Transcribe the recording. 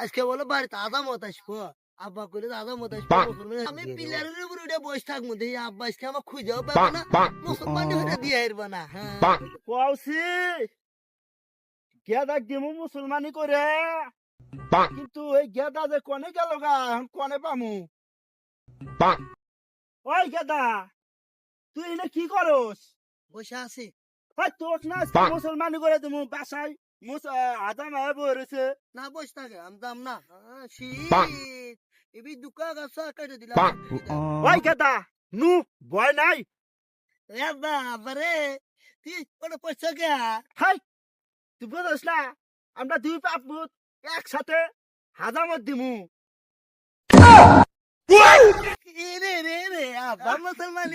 আজকে বলো বাড়িতে আদামত আসবো, আব্বা কইলে আদামত আসবো, আমি পিলারের উপর উঠে বসে থাকবো, দেখি আব্বা আজকে আমার খুঁজেও পাবো না, মুসলমান হয়ে দিয়ে আসবো না। হ্যাঁ কওছি গেদা দিমু মুসলমানি করে, কিন্তু ওই গেদা যে কনে গেল গা, এখন কনে পামু? ওই গেদা, তুই এনে কি করস? বসে আছি। ভাই তোর না আজকে মুসলমানি করে দিমু বাসায় আদাম আয় বলেছে। না বসে থাকে আমদাম না, শীত এবি দুকা গাছা কেটে দিলাম। ওই গেদা নু ভয় নাই? বাবারে তুই ওটা পয়সা কে? হাই তুই বুঝস না, আমরা দুই বাপ পুত একসাথে হাজামত দিমু। রে রে রে আব্বা মুসলমান।